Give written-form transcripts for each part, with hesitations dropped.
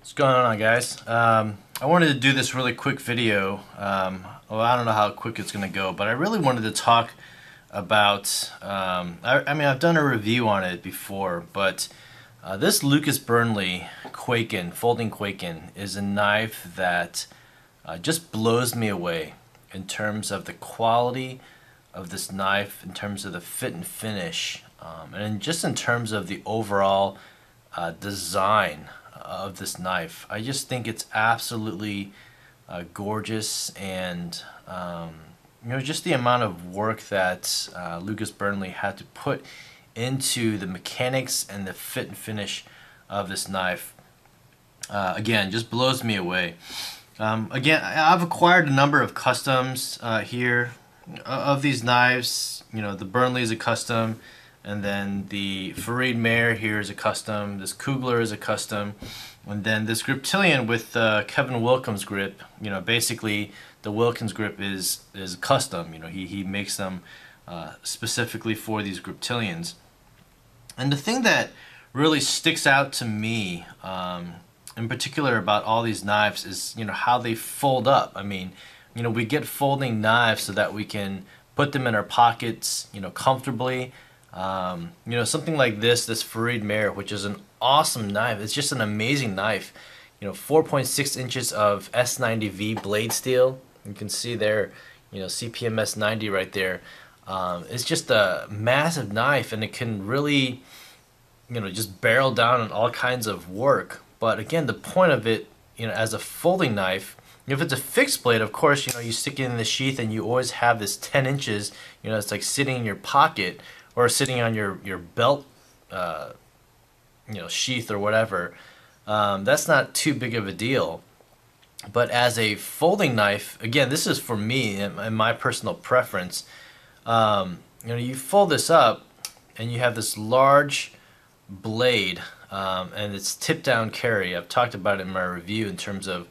What's going on, guys? I wanted to do this really quick video. Well, I don't know how quick it's going to go, but I really wanted to talk about. I mean, I've done a review on it before, but this Lucas Burnley Quaken, folding Quaken, is a knife that just blows me away in terms of the quality of this knife, in terms of the fit and finish, and just in terms of the overall design of this knife. I just think it's absolutely gorgeous, and just the amount of work that Lucas Burnley had to put into the mechanics and the fit and finish of this knife. Again, just blows me away. Again, I've acquired a number of customs here of these knives. The Burnley is a custom, and then the Fered May here is a custom. This Cougler is a custom, and then this Griptilian with Kevin Wilkins grip. Basically the Wilkins grip is custom. He makes them specifically for these Griptilians. And the thing that really sticks out to me, in particular about all these knives, is how they fold up. I mean, we get folding knives so that we can put them in our pockets, comfortably. Something like this Fered May, which is an awesome knife. It's just an amazing knife. 4.6 inches of S90V blade steel. You can see there, CPM S90 right there. It's just a massive knife, and it can really, just barrel down on all kinds of work. But again, the point of it, as a folding knife, if it's a fixed blade, of course, you stick it in the sheath and you always have this 10 inches, it's like sitting in your pocket or sitting on your belt, sheath or whatever. That's not too big of a deal. But as a folding knife, again, this is for me and my personal preference. You fold this up and you have this large blade, and it's tip down carry. I've talked about it in my review in terms of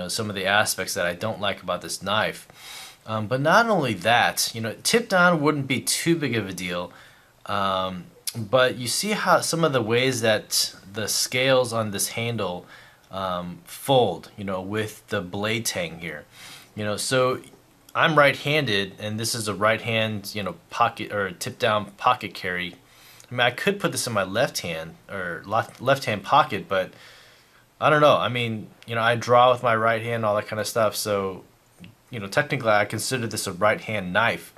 some of the aspects that I don't like about this knife. But not only that, tip down wouldn't be too big of a deal, but you see how some of the ways that the scales on this handle fold, with the blade tang here. So I'm right-handed, and this is a right-hand, pocket or tip-down pocket carry. I mean, I could put this in my left hand or left-hand pocket, but I don't know. I mean, I draw with my right hand, all that kind of stuff. So, technically, I consider this a right-hand knife.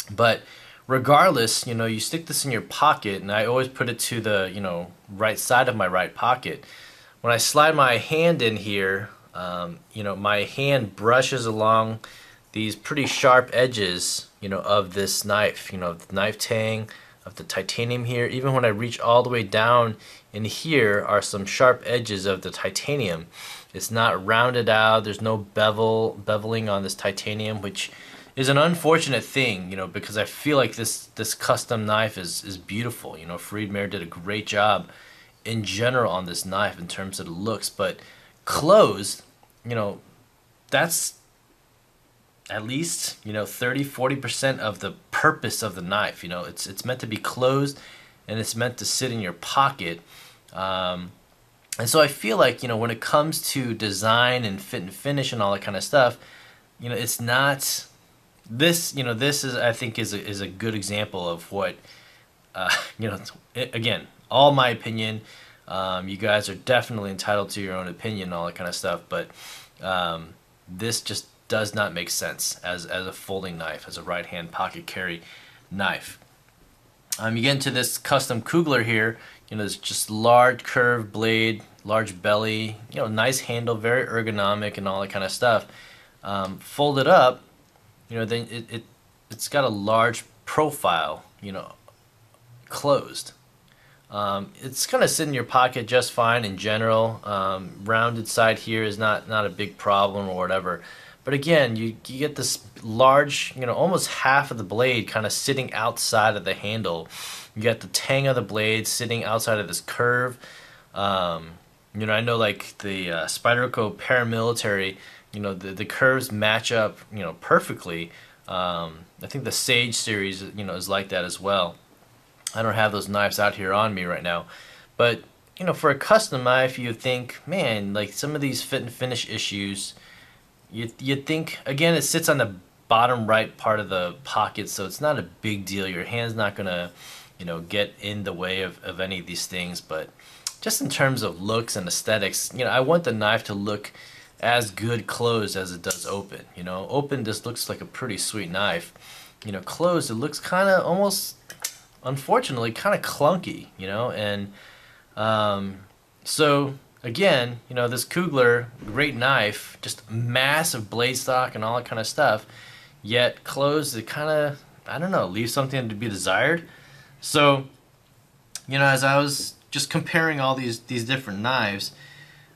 But regardless, you stick this in your pocket, and I always put it to the, right side of my right pocket. When I slide my hand in here, my hand brushes along these pretty sharp edges, of this knife, the knife tang, of the titanium here. Even when I reach all the way down in here are some sharp edges of the titanium. It's not rounded out. There's no beveling on this titanium, which is an unfortunate thing, because I feel like this custom knife is beautiful. Fered May did a great job in general on this knife in terms of the looks, but closed, that's at least 30-40% of the purpose of the knife. It's meant to be closed, and it's meant to sit in your pocket. And so I feel like when it comes to design and fit and finish and all that kind of stuff, it's not this. This is, I think, is a good example of what again, all my opinion. You guys are definitely entitled to your own opinion and all that kind of stuff, but this just does not make sense as a folding knife, as a right-hand pocket carry knife. You get into this custom Cougler here. It's just large curved blade, large belly, nice handle, very ergonomic and all that kind of stuff. Folded up, then it's got a large profile, closed. It's gonna sit in your pocket just fine in general. Rounded side here is not a big problem or whatever. But again, you get this large, almost half of the blade kind of sitting outside of the handle. You got the tang of the blade sitting outside of this curve. I know like the Spyderco paramilitary, the curves match up, perfectly. I think the Sage series, is like that as well. I don't have those knives out here on me right now, but you know, for a custom knife, you think, man, like some of these fit and finish issues, you'd think, again, it sits on the bottom right part of the pocket, so it's not a big deal. Your hand's not gonna, you know, get in the way of any of these things. But just in terms of looks and aesthetics, you know, I want the knife to look as good closed as it does open. You know, open just looks like a pretty sweet knife. You know, closed, it looks kind of almost, unfortunately, kind of clunky, you know. And so again, you know, this Cougler, great knife, just massive blade stock and all that kind of stuff, yet closed, it kind of, I don't know, leaves something to be desired. So, you know, as I was just comparing all these different knives,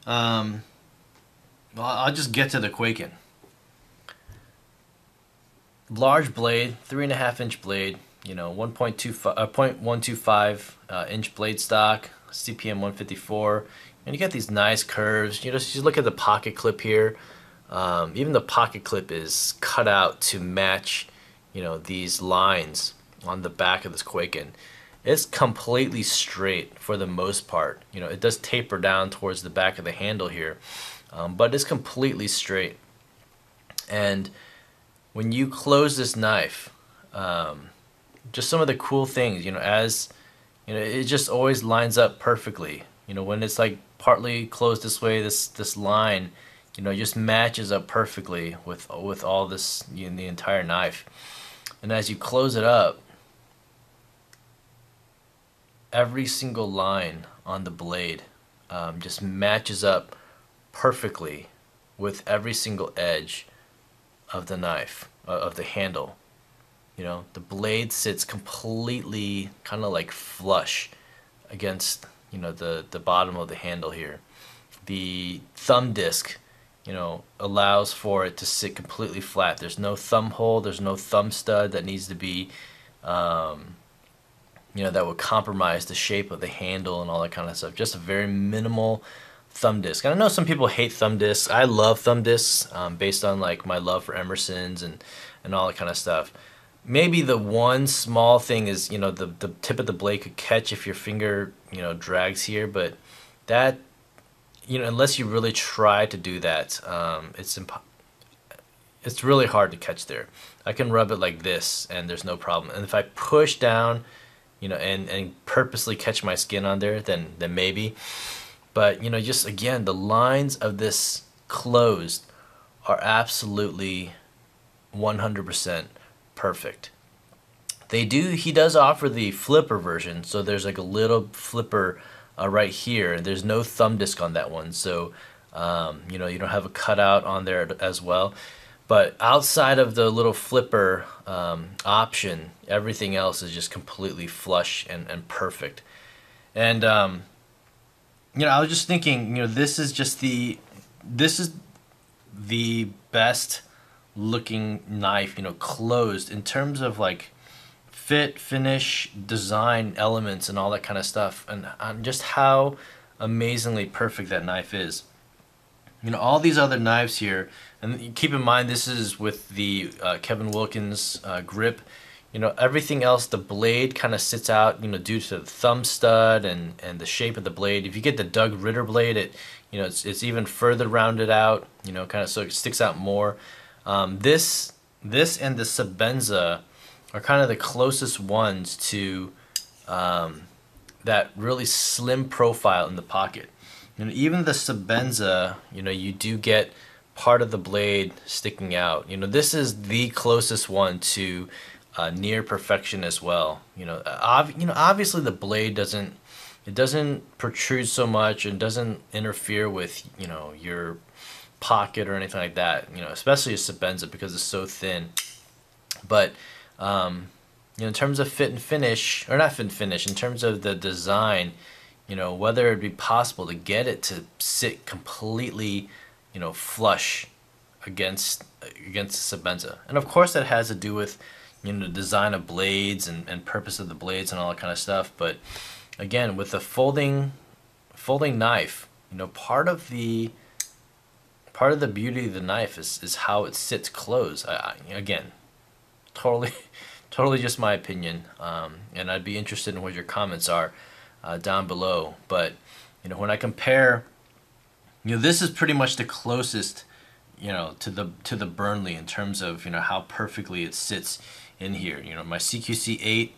well, I'll just get to the Quaken. Large blade, 3.5 inch blade, you know, 0.125 inch blade stock, CPM 154, and you get these nice curves. You know, just look at the pocket clip here. Even the pocket clip is cut out to match, you know, these lines on the back of this Quaken. It's completely straight for the most part. You know, it does taper down towards the back of the handle here, but it's completely straight. And when you close this knife, just some of the cool things, you know, as you know, it just always lines up perfectly. You know, when it's like partly closed this way, this line, you know, just matches up perfectly with all this, you know, the entire knife. And as you close it up, every single line on the blade just matches up perfectly with every single edge of the knife, of the handle. You know, the blade sits completely kind of like flush against, you know, the bottom of the handle here. The thumb disc, you know, allows for it to sit completely flat. There's no thumb hole, there's no thumb stud that needs to be, you know, that would compromise the shape of the handle and all that kind of stuff. Just a very minimal thumb disc. And I know some people hate thumb discs. I love thumb discs based on like my love for Emerson's and all that kind of stuff. Maybe the one small thing is, you know, the tip of the blade could catch if your finger, you know, drags here, but that, you know, unless you really try to do that, it's really hard to catch there. I can rub it like this and there's no problem. And if I push down, you know, and purposely catch my skin on there, then maybe. But, you know, just again, the lines of this closed are absolutely 100% perfect. He does offer the flipper version, so there's like a little flipper right here, and there's no thumb disc on that one, so you know, you don't have a cutout on there as well. But outside of the little flipper option, everything else is just completely flush and perfect. And you know, I was just thinking, you know, this is the best looking knife, you know, closed in terms of like fit, finish, design elements and all that kind of stuff, and just how amazingly perfect that knife is. You know, all these other knives here, and keep in mind this is with the Kevin Wilkins grip. You know, everything else, the blade kind of sits out, you know, due to the thumb stud and the shape of the blade. If you get the Doug Ritter blade, you know, it's even further rounded out, you know, kind of so it sticks out more. This and the Sebenza are kind of the closest ones to that really slim profile in the pocket. You know, even the Sebenza, you know, you do get part of the blade sticking out. You know, this is the closest one to near perfection as well. You know, obviously the blade doesn't protrude so much and doesn't interfere with, you know, your pocket or anything like that. You know, especially a Sebenza because it's so thin. But you know, in terms of fit and finish, or not fit and finish, in terms of the design, you know, whether it'd be possible to get it to sit completely, you know, flush against the Sebenza. And of course that has to do with, you know, the design of blades and purpose of the blades and all that kind of stuff. But again, with the folding knife, you know, part of the beauty of the knife is how it sits closed. Again, totally just my opinion, and I'd be interested in what your comments are down below. But When I compare, this is pretty much the closest, to the Burnley in terms of how perfectly it sits in here. My CQC 8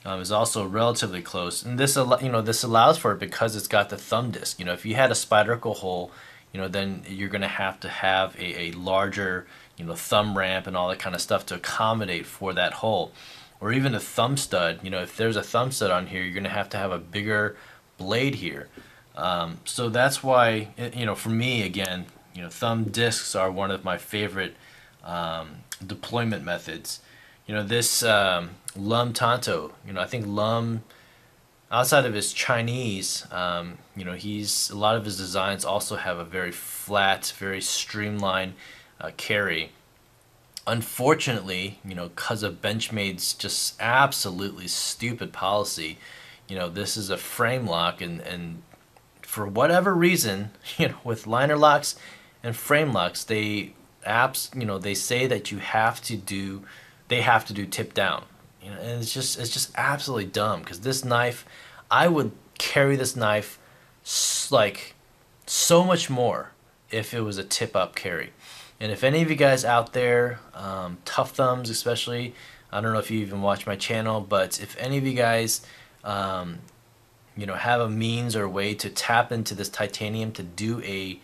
is also relatively close, and this this allows for it because it's got the thumb disc. If you had a spiderical hole, then you're going to have a larger thumb ramp and all that kind of stuff to accommodate for that hole, or even a thumb stud. If there's a thumb stud on here, you're going to have a bigger blade here. So that's why for me, again, thumb discs are one of my favorite deployment methods. This Lum Tanto, I think Lum, outside of his Chinese, a lot of his designs also have a very flat, very streamlined carry. Unfortunately, because of Benchmade's just absolutely stupid policy, this is a frame lock, and for whatever reason, with liner locks and frame locks, they say that they have to do tip down. And it's just absolutely dumb, because this knife, I would carry this knife like so much more if it was a tip up carry. And if any of you guys out there, tough thumbs especially, I don't know if you even watch my channel, but if any of you guys have a means or way to tap into this titanium to do a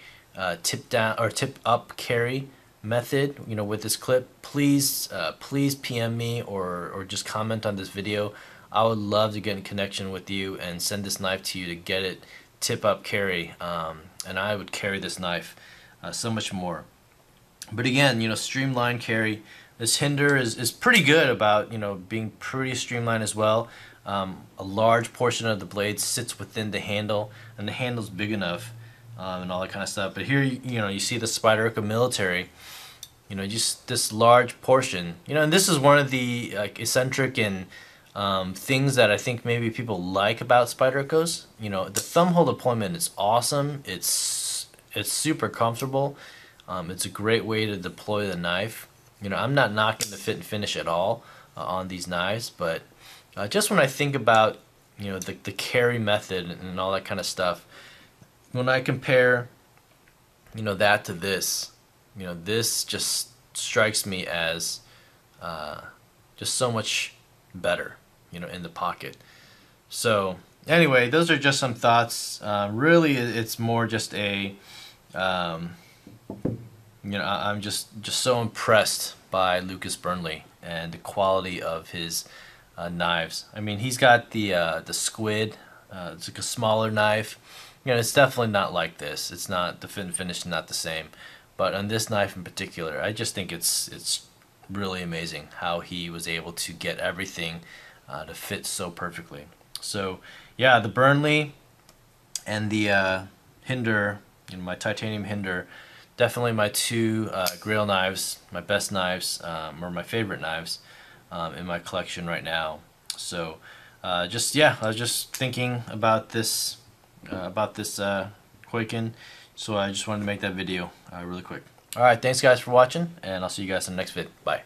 tip down or tip up carry method, with this clip, please PM me or just comment on this video. I would love to get in connection with you and send this knife to you to get it tip up carry, and I would carry this knife so much more. But again, streamlined carry. This hinder is pretty good about being pretty streamlined as well. A large portion of the blade sits within the handle, and the handle's big enough, and all that kind of stuff. But here, you see the Spiderica Military, just this large portion, and this is one of the eccentric and things that I think maybe people like about Spidericas. The thumb hole deployment is awesome. It's super comfortable. It's a great way to deploy the knife. I'm not knocking the fit and finish at all on these knives, but just when I think about the carry method and all that kind of stuff, when I compare that to this, this just strikes me as just so much better in the pocket. So anyway, those are just some thoughts. Really, it's more just a I'm just so impressed by Lucas Burnley and the quality of his knives. I mean, he's got the squid. It's like a smaller knife. It's definitely not like this. It's not, the fit and finish is not the same. But on this knife in particular, I just think it's really amazing how he was able to get everything to fit so perfectly. So yeah, the Burnley and the Hinder, my titanium Hinder, definitely my two Grail knives, my best knives, or my favorite knives in my collection right now. So I was just thinking about this Quaken, so I just wanted to make that video really quick. Alright, thanks guys for watching, and I'll see you guys in the next vid. Bye.